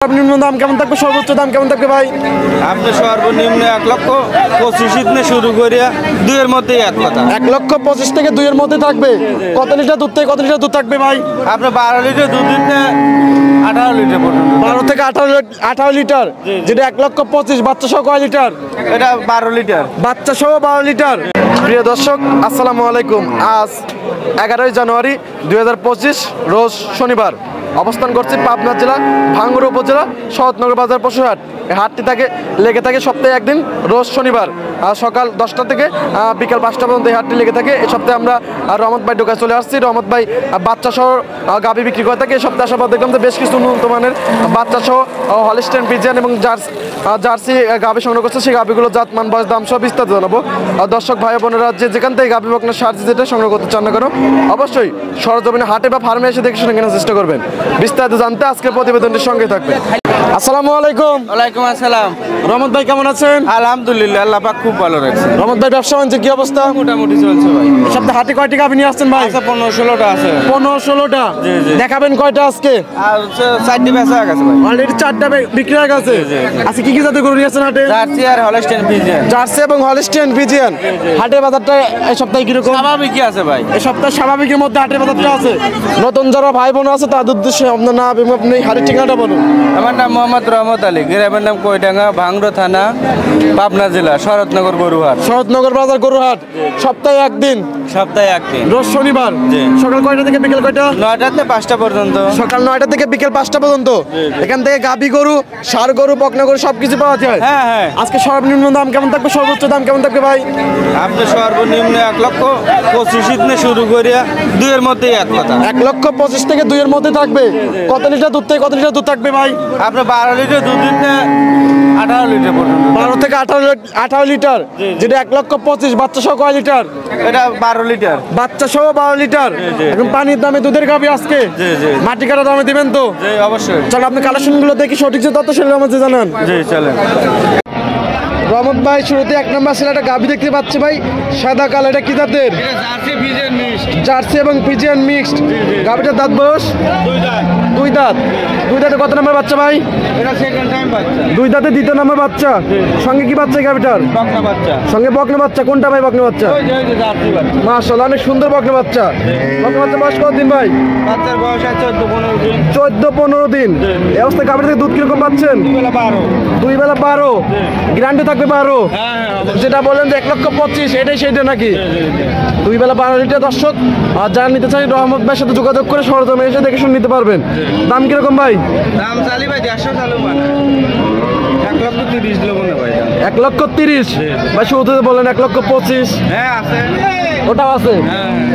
সর্বনিম্ন দাম কেমন থাকবে, সর্বোচ্চ দাম কেমন থাকবে ভাই? আপনি সর্বনিম্ন 1,25,000 থেকে শুরু করিয়া 2 এর মধ্যে এক কথা। 1,25,000 থেকে 2 এর মধ্যে থাকবে। কত লিটার দুধ থেকে কত লিটার দুধ থাকবে ভাই? আপনি 12 লিটার দুধ দিতে 18 লিটার পর্যন্ত। 12 থেকে 18 লিটার, যেটা 1,25,000। বাচ্চা সহ কয় লিটার? এটা 12 লিটার। বাচ্চা সহ 12 লিটার। প্রিয় দর্শক, আসসালামু আলাইকুম। আজ 11ই জানুয়ারি 2025 রোজ শনিবার। অবস্থান করছি পাবনা জেলা ভাঙ্গুড়া উপজেলা শরৎনগর বাজার পশুহাট। এই হাটটি লেগে থাকে সপ্তাহে একদিন, রোজ শনিবার সকাল 10টা থেকে বিকাল 5টা পর্যন্ত এই হাটটি লেগে থাকে। এই সপ্তাহে আমরা রহমত ভাই ঢোকায় চলে আসছি। রহমত ভাই বাচ্চা সহ গাভী বিক্রি করে থাকে। এই সপ্তাহে আসার পর দেখলাম যে বেশ কিছু উন্নত মানের বাচ্চা সহ হলিস্টেইন ফ্রিজিয়ান এবং জার্সি গাভী সংগ্রহ করছে। সেই গাভীগুলো জাতমান, বয়স, দাম সহ বিস্তারিত জানাবো। দর্শক ভাই বোনেরা যেখান থেকে গাভী বকনা সার যেটা সংগ্রহ করতে চান না কেন, অবশ্যই সরজমিনে হাটে বা ফার্মে এসে দেখে শুনে কেনার চেষ্টা করবেন। বিস্তারিত জানতে আজকের প্রতিবেদনটির সঙ্গে থাকবে। আসসালামু আলাইকুম। ওয়ালাইকুম আসসালাম। রহমত ভাই কেমন আছেন? আলহামদুলিল্লাহ, আল্লাহ পাক খুব ভালো রাখছে। রহমত ভাই ব্যবসা বাণিজ্যের কি অবস্থা? মোটামুটি চলছে ভাই। এই সপ্তাহে হাটে কয়টি গাভী নিয়ে আসছেন ভাই? আছে 15-16টা আছে। 15-16টা। জি, জি। দেখাবেন কয়টা আজকে? আর 4টি বেচা গেছে ভাই। অলরেডি 4টা বিক্রি হয়ে গেছে। আজকে কি কি জাতের গরু নিয়ে আসছেন হাটে? জার্সি আর হলিস্টেইন ফ্রিজিয়ান। জার্সি এবং হলিস্টেইন ফ্রিজিয়ান। হাটের বাজারটা এই সপ্তাহে কিরকম? স্বাভাবিকই আছে ভাই। এই সপ্তাহে স্বাভাবিকের মধ্যে হাটের বাজারটা আছে। নতুন যারা ভাই বোন আছে তাদের উদ্দেশ্যে আপনার নাম এবং আপনি হাটের ঠিকানাটা বলুন। আমার নাম মোহাম্মদ রহমত আলী, গ্রামের নাম কৈডাঙ্গা, ভাঙ্গুড়া থানা, পাবনা জেলা, শরৎনগর গরুহাট। শরৎনগর বাজার গরুহাট সপ্তাহে একদিন, সপ্তাহে একদিন, রোজ শনিবার। জি। সকাল কয়টা থেকে বিকেল কয়টা? 9টা থেকে 5টা পর্যন্ত। সকাল 9টা থেকে বিকেল 5টা পর্যন্ত। এখান থেকে গাভী গরু, ষাঁড় গরু, বকনা গরু সবকিছু পাওয়া যায়। হ্যাঁ হ্যাঁ। আজকে সর্বনিম্ন দাম কেমন থাকবে, সর্বোচ্চ দাম কেমন থাকবে ভাই? আপনি সর্বনিম্ন 1,25,000 থেকে শুরু করিয়া 2 এর মধ্যে এক কথা। 1,25,000 থেকে 2 এর মধ্যে থাকবে। কত লিটার দুধ থেকে কত লিটার দুধ থাকবে ভাই? আপনি 12 লিটার দুধ দিতে 18 লিটার পর্যন্ত। 12 থেকে 18 লিটার, যেটা 1,25,000। বাচ্চা সহ কয় লিটার? এটা 12 লিটার। বাচ্চা সহ 12 লিটার। এখন পানির দামে দুধের গাভী আজকে মাটি কাটা দামে দিবেন তো? জি অবশ্যই। চলো আপনি কালেকশনগুলো দেখি, সঠিক যে তথ্য সেগুলো আমাদের জানান। জি চলেন। রহমত ভাই শুরুতে 1 নম্বর ছেলেটা গাভী দেখতে পাচ্ছি ভাই, সাদা কালো। এটা কি জাতের? Jersey Friesian mixed. জার্সি এবং ফ্রিজিয়ান মিক্সড। গাভীটার দাঁত বয়স 2 দাঁত। 2 দাঁত। 2 দাঁতে কত নম্বর বাচ্চা ভাই? এটা সেকেন্ড টাইম বাচ্চা। 2 দাঁতে 2য় নম্বর বাচ্চা। সঙ্গে কি বাচ্চা এই গাভীটার? বকনা বাচ্চা। সঙ্গে বকনা বাচ্চা। কোনটা ভাই বকনা বাচ্চা? ওই যে জার্সি বাচ্চা। মাশাআল্লাহ, অনেক সুন্দর বকনা বাচ্চা। বকনা বাচ্চা বয়স কতদিন ভাই? বাচ্চার বয়স আছে 14-15 দিন। 14-15 দিন। এই অবস্থায় গাভীর থেকে দুধ কিরকম পাচ্ছেন? 2 বেলা 12। 2 বেলা 12। গ্যারান্টি থাকবে 12? হ্যাঁ হ্যাঁ। যেটা বলেন যে 1,25,000, এটাই সেইটা নাকি? 2 বেলা 12 লিটার। দর্শক আর যারা নিতে চাই রহমত ভাইয়ের সাথে যোগাযোগ করে সরজমে এসে দেখে শুনে নিতে পারবেন। দাম কিরকম ভাই? দাম চালি ভাই 150 চালু মানে 1,30,000 লোক না ভাই। 1,30,000 ভাই? শুরুতে বলেন 1,25,000। হ্যাঁ আছে। ওটাও আছে।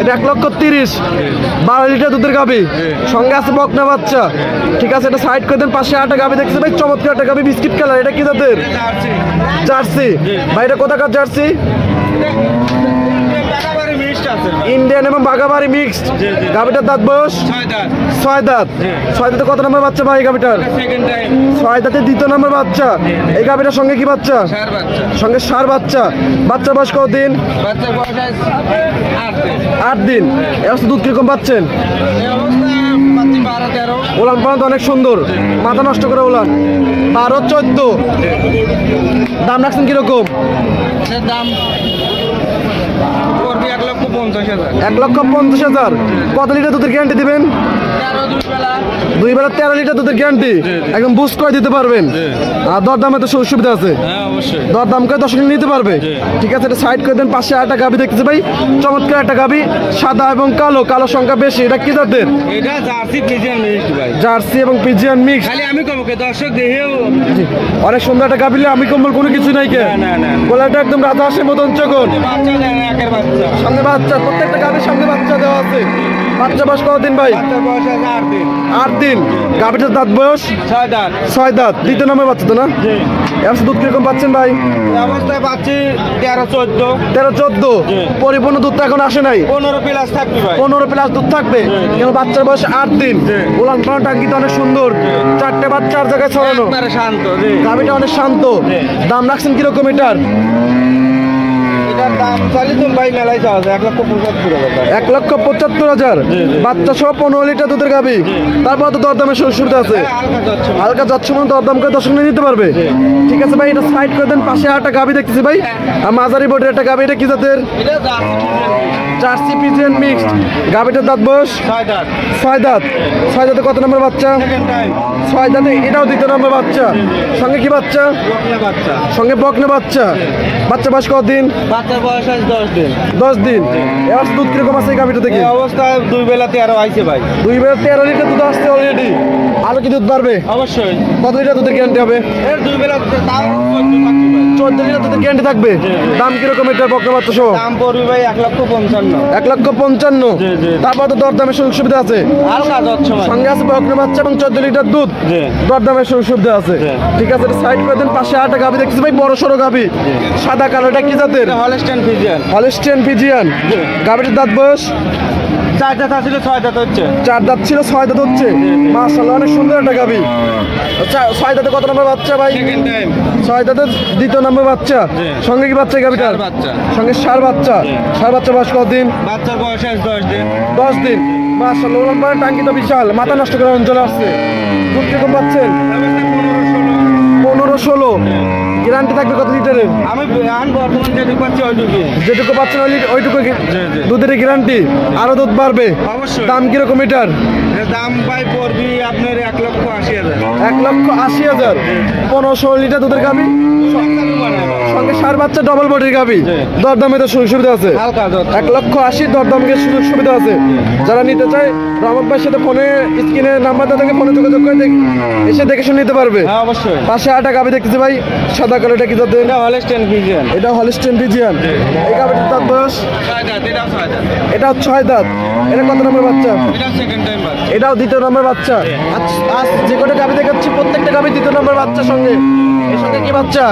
এটা 1,30,000। 12 লিটার দুধের গাভী, সঙ্গে আছে বকনা বাচ্চা। ঠিক আছে, এটা সাইড করে দেন। পাশে আটা গাভী দেখছে ভাই, চমৎকার একটা গাভী, বিস্কিট কালার। এটা কি জাতের? জার্সি। জার্সি। ভাই এটা কোথাকার জার্সি? একেবারে মিক্সড আছে। ইন্ডিয়ান এবং বাগাবাড়ি মিক্সড। গাভীটার দাঁত বয়স 6 দাঁত। 6 দাঁত। 6 দাঁতে কত নম্বর বাচ্চা ভাই এই গাভীটার? Second time. 6 দাঁতে 2য় নম্বর বাচ্চা। এই গাভীটার সঙ্গে কি বাচ্চা? চার বাচ্চা। সঙ্গে ষাঁড় বাচ্চা। বাচ্চার বয়স কতদিন? বাচ্চার বয়স আছে 8 দিন। 8 দিন। এই অবস্থা দুধ কিরকম পাচ্ছেন? এই অবস্থায় পাচ্ছি 12-13। ওলান পালান তো অনেক সুন্দর, মাথা নষ্ট করে ওলান। 12-14। দাম রাখছেন কিরকম? এর দাম পড়বে 1,50,000। 1,50,000। কত লিটার দুধের গ্যারান্টি দিবেন? 2 বেলা 13 লিটার দুধের গ্যারান্টি একদম বুস্ট করে দিতে পারবেন। আর দরদামে তো সুবিধা আছে? হ্যাঁ অবশ্যই। দরদাম করে দর্শক নিতে পারবে। ঠিক আছে, এটা সাইড করে দেন। পাশে একটা গাভী দেখতেছে ভাই, চমৎকার একটা গাভী, সাদা এবং কালো। কালো সংখ্যা বেশি। এটা কি জাতের? এটা জার্সি ফ্রিজিয়ান মিক্সড ভাই। জার্সি এবং ফ্রিজিয়ান মিক্স। খালি আমি কম কে দর্শক দেখেও অনেক সুন্দর একটা গাভী। আমি কম্বল কোনো কিছু নাই কে? না না। গলাটা একদম রাজা হাঁসের মতন চকন। বাচ্চা দেয় না, একের বাচ্চা। সামনে বাচ্চা, প্রত্যেকটা গাভীর সামনে বাচ্চা দেওয়া আছে। বাচ্চা বয়স কতদিন ভাই? বাচ্চার বয়স আছে 8 দিন। 8 দিন। গাভীটার দাঁত বয়স 6 দাঁত। 6 দাঁত। 2য় নম্বর বাচ্চা তো না? এর দুধ কিরকম পাচ্ছেন ভাই? এই অবস্থায় পাচ্ছি 13-14। 13-14। পরিপূর্ণ দুধ তো এখন আসে নাই। 15 প্লাস থাকবে ভাই। 15 প্লাস দুধ থাকবে। কিন্তু বাচ্চার বয়স 8 দিন। উলান পালান টাঙ্কিটা অনেক সুন্দর। 4টে বাচ্চা 4 জায়গায় ছড়ানো। একবারে শান্ত। গাভীটা অনেক শান্ত। দাম রাখছেন কিরকম এটার? এটার দাম চালি তো ভাই মেলাই চাওয়া যায় 1,75,000 1,75,000 বাচ্চা সহ 15 লিটার দুধের গাভী। তারপর তো দরদামের সুবিধা আছে, হালকা যাচ্ছে মানে দরদাম করে দর্শক নিতে পারবে। ঠিক আছে ভাই, এটা সাইড করে দেন। পাশে একটা গাভী দেখতেছি ভাই, আর মাঝারি বোর্ডের একটা গাভী। এটা কি জাতের? Jersey pigeon mixed. গাভীটার দাঁত বয়স 6 দাঁত। 6 দাঁত। 6 দাঁতে কত নম্বর বাচ্চা? 6 দাঁতে এটাও 2য় নম্বর বাচ্চা। সঙ্গে কি বাচ্চা? সঙ্গে বকনা বাচ্চা। বাচ্চা বয়স কতদিন? বাচ্চার বয়স আছে 10 দিন। 10 দিন। এবার দুধ কিরকম আছে এই গাভীটা থেকে? এই অবস্থায় 2 বেলা 13 আইছে ভাই। 2 বেলা 13 লিটার দুধ আসছে অলরেডি। আরো কি দুধ বাড়বে? অবশ্যই। কত লিটার দুধের গ্যারান্টি হবে? এর 2 বেলা দাম 14 লিটার দুধের গ্যারান্টি থাকবে। দাম কিরকম এটার বকনা বাচ্চা সহ? দাম পড়বে ভাই 1,55,000। 1,55,000। তারপর তো দরদামের সুযোগ সুবিধা আছে। হালকা যাচ্ছে ভাই। সঙ্গে আছে বকনা বাচ্চা এবং 14 লিটার দুধ। দরদামের সুযোগ সুবিধা আছে। ঠিক আছে, সাইড করে দেন। পাশে আরেকটা গাভী দেখতেছি ভাই, বড় সড়ো গাভী, সাদা কালো। এটা কি জাতের? Holstein Friesian. Holstein Friesian. গাভীটির দাঁত বয়স 4 দাঁত ছিল 6 দাঁত হচ্ছে। 4 দাঁত ছিল, 6 দাঁত হচ্ছে। মাশাআল্লাহ, অনেক সুন্দর একটা গাভী। 6 দাঁতে কত নম্বর বাচ্চা ভাই? Second time. 6 দাঁতের 2য় নম্বর বাচ্চা। সঙ্গে কি বাচ্চা গাভীটার? বাচ্চা। সঙ্গে ষাঁড় বাচ্চা। ষাঁড় বাচ্চা বয়স কতদিন? বাচ্চার বয়স আছে 10 দিন। 10 দিন। মাশাআল্লাহ, ওর পরে টাঙ্কি তো বিশাল, মাথা নষ্ট করার অঞ্চলে আসছে। দুধ কিরকম পাচ্ছেন? 15-16। গ্যারান্টি থাকবে কত লিটারের? আমি বর্তমান যেটুকু পাচ্ছি ওইটুকু। যেটুকু পাচ্ছেন ওইটুকু দুধের গ্যারান্টি। আরো দুধ বাড়বে। অবশ্যই। দাম কিরকম এটার? এর দাম ভাই পড়বি আপনার 1,80,000। 1,80,000। 15-16 লিটার দুধের গাভী, সঙ্গে ষাঁড় বাচ্চা, ডবল বডির গাভী। দরদামে তো সুযোগ সুবিধা আছে। হালকা যাচ্ছে। 1,80,000 দরদামের সুযোগ সুবিধা আছে। যারা নিতে চায় রহমত ভাইয়ের সাথে ফোনে স্ক্রিনে নাম্বারটা থেকে ফোনে যোগাযোগ করে এসে দেখে শুনে নিতে পারবে। হ্যাঁ অবশ্যই। পাশে আটা গাভী দেখতেছি ভাই, সাদা কালো। এটা কি জাতের? এটা হলস্টাইন ফ্রিজিয়ান। এটা হলস্টিয়ান ফ্রিজিয়ান। এই গাভীটির দাঁত বয়স? 6 দাঁত। এটাও 6 দাঁত। এটা 6 দাঁত। এটা কত নম্বর বাচ্চা? এটা সেকেন্ড টাইম বাচ্চা। এটাও 2য় নম্বর বাচ্চা। আজ যে কটা গাভী দেখাচ্ছি প্রত্যেকটা গাভী 2য় নম্বর বাচ্চার সঙ্গে। এর সঙ্গে কি বাচ্চা?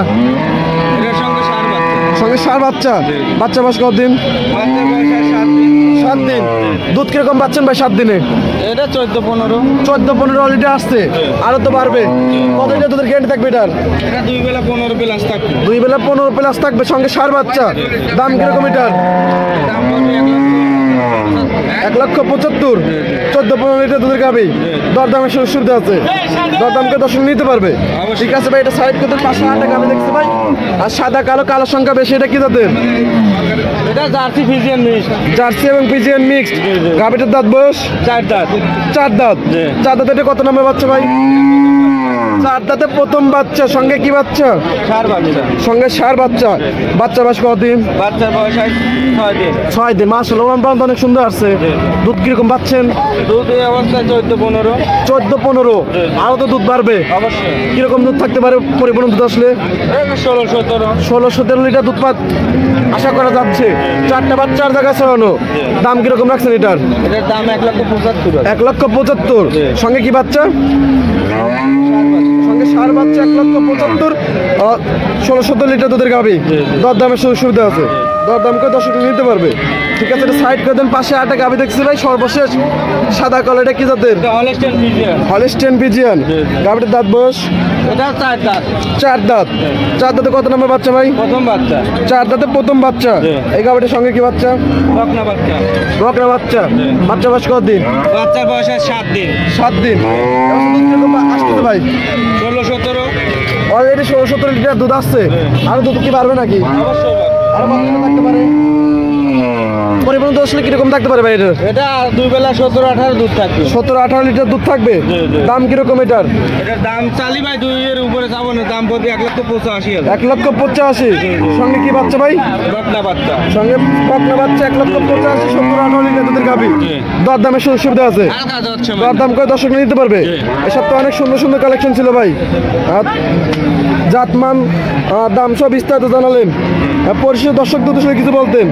এটার সঙ্গে 6 বাচ্চা। সঙ্গে ষাঁড় বাচ্চা। বাচ্চা বয়স কতদিন? বাচ্চার বয়স আছে 7 দিন। 7 দিন। দুধ কিরকম পাচ্ছেন ভাই 7 দিনে? এটা 14-15। 14-15 অলরেডি আসছে, আরো তো বাড়বে। কত লিটার দুধের গ্যারান্টি থাকবে এটার? এটা 2 বেলা 15 প্লাস থাকবে। 2 বেলা 15 প্লাস থাকবে, সঙ্গে ষাঁড় বাচ্চা। দাম কিরকম এটার? দাম পড়বে 1,75,000। 14-15 লিটার দুধের গাভী। দরদামের সুযোগ সুবিধা আছে। দরদামকে দর্শক নিতে পারবে। ঠিক আছে ভাই, এটা সাইড করতে। পাশে আটা গাভী দেখতে ভাই, আর সাদা কালো, কালো সংখ্যা বেশি। এটা কি জাতের? এটা জার্সি ফ্রিজিয়ান মিক্স। জার্সি এবং পিজিয়ান মিক্সড। গাভীটার দাঁত বয়স 4 দাঁত। 4 দাঁত। 4 দাঁত। এটা কত নম্বর বাচ্চা ভাই? 4 দাঁতে প্রথম বাচ্চা। সঙ্গে কি বাচ্চা? 4 বাচ্চা। সঙ্গে ষাঁড় বাচ্চা। বাচ্চা বয়স কতদিন? বাচ্চার বয়স আছে 6 দিন। 6 দিন। মাশাআল্লাহ, ওলান পালান তো অনেক সুন্দর আসছে। দুধ কিরকম পাচ্ছেন? দুধ এই অবস্থায় 14-15। 14-15। আরো তো দুধ বাড়বে। অবশ্যই। কিরকম দুধ থাকতে পারে পরিপূর্ণ দুধ আসলে? 16-17। 16-17 লিটার দুধ পাত আশা করা যাচ্ছে। 4টা বাচ্চার জায়গায় ছড়ানো। দাম কিরকম রাখছেন এটার? এটার দাম 1,75,000। 1,75,000। সঙ্গে কি বাচ্চা? সঙ্গে ষাঁড় বাচ্চা। 1,75,000। 16-17 লিটার দুধের গাভী। দরদামের সুযোগ সুবিধা আছে। দরদাম করে দর্শক নিতে পারবে। ঠিক আছে, এটা সাইড করে দেন। পাশে আটা গাভী দেখছি ভাই, সর্বশেষ সাদা কালো। এটা কি জাতের? এটা হলস্টাইন ফ্রিজিয়ান। Holstein Friesian. গাভীটির দাঁত বয়স? এটা 4 দাঁত। 4 দাঁত। 4 দাঁতে কত নম্বর বাচ্চা ভাই? প্রথম বাচ্চা। 4 দাঁতে প্রথম বাচ্চা। এই গাভীটির সঙ্গে কি বাচ্চা? বকনা বাচ্চা। বকনা বাচ্চা। বাচ্চা বয়স কতদিন? বাচ্চার বয়স আছে 7 দিন। 7 দিন। এবার দুধ কিরকম আসতেছে ভাই? 16-17। অলরেডি 16-17 লিটার দুধ আসছে। আরো দুধ কি বাড়বে নাকি? অবশ্যই। আরো বাড়তে থাকতে পারে। পরিপূর্ণ দুধ আসলে কিরকম থাকতে পারে ভাই এটার? এটা 2 বেলা 17-18 দুধ থাকবে। 17-18 লিটার দুধ থাকবে। দাম কিরকম এটার? এটার দাম চালি ভাই 2 এর উপরে যাবো না। দাম পড়বে 1,85,000। 1,85,000। সঙ্গে কি বাচ্চা ভাই? বকনা বাচ্চা। সঙ্গে বকনা বাচ্চা। 1,85,000। 17-18 লিটার দুধের গাভী। দরদামের সুযোগ সুবিধা আছে। হালকা যাচ্ছে। দরদাম করে দর্শক নিতে পারবে। এসব তো অনেক সুন্দর সুন্দর কালেকশন ছিল ভাই। আর জাতমান, দাম সব বিস্তারিত জানালেন। পরিশেষে দর্শক দুধের কিছু বলতেন?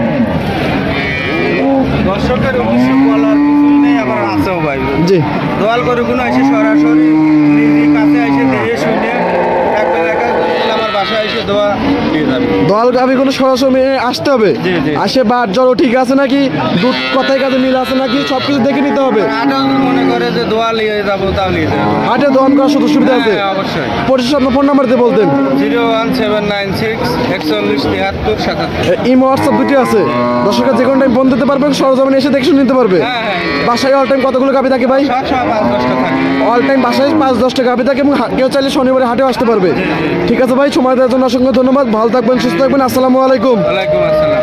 দর্শকের উদ্দেশ্যে বলার কিছুই নেই, আবার আছেও ভাই। জি। দোয়াল করে কোনো এসে সরাসরি নিজের কাছে এসে দেখে শুনে একবার আমার বাসায় এসে দোয়া দিয়ে যাবে। লাল গাভীগুলো সরাসরি আসতে হবে। জি, জি। আসে বাট জ্বরও ঠিক আছে নাকি, দুধ কথায় কাজে মিল আছে নাকি, সব কিছু দেখে নিতে হবে। আটাও যদি মনে করে যে দোয়া নিয়ে যাবো তাও নিয়ে যাবো। হাটে দোয়ান করার সুযোগ সুবিধা আছে। হ্যাঁ, অবশ্যই। পরিশেষে আপনার ফোন নাম্বার দিয়ে বলতেন। 01796 41 73 77। ইমো হোয়াটসঅ্যাপ দুটি আছে, দর্শকের যে কোনো টাইম ফোন দিতে পারবেন, সরজমিনে এসে দেখে শুনে নিতে পারবে। হ্যাঁ, হ্যাঁ। বাসায় অল টাইম কতগুলো গাভী থাকে ভাই? সব 5-10টা থাকে। অল টাইম বাসায় 5-10টা গাভী থাকে এবং কেউ চাইলে শনিবারে হাটেও আসতে পারবে। ঠিক আছে ভাই, সময় দেওয়ার জন্য অসংখ্য ধন্যবাদ। ভালো থাকবেন, সুস্থ থাকবেন। আসসালামু আলাইকুম। ওয়ালাইকুম আসসালাম।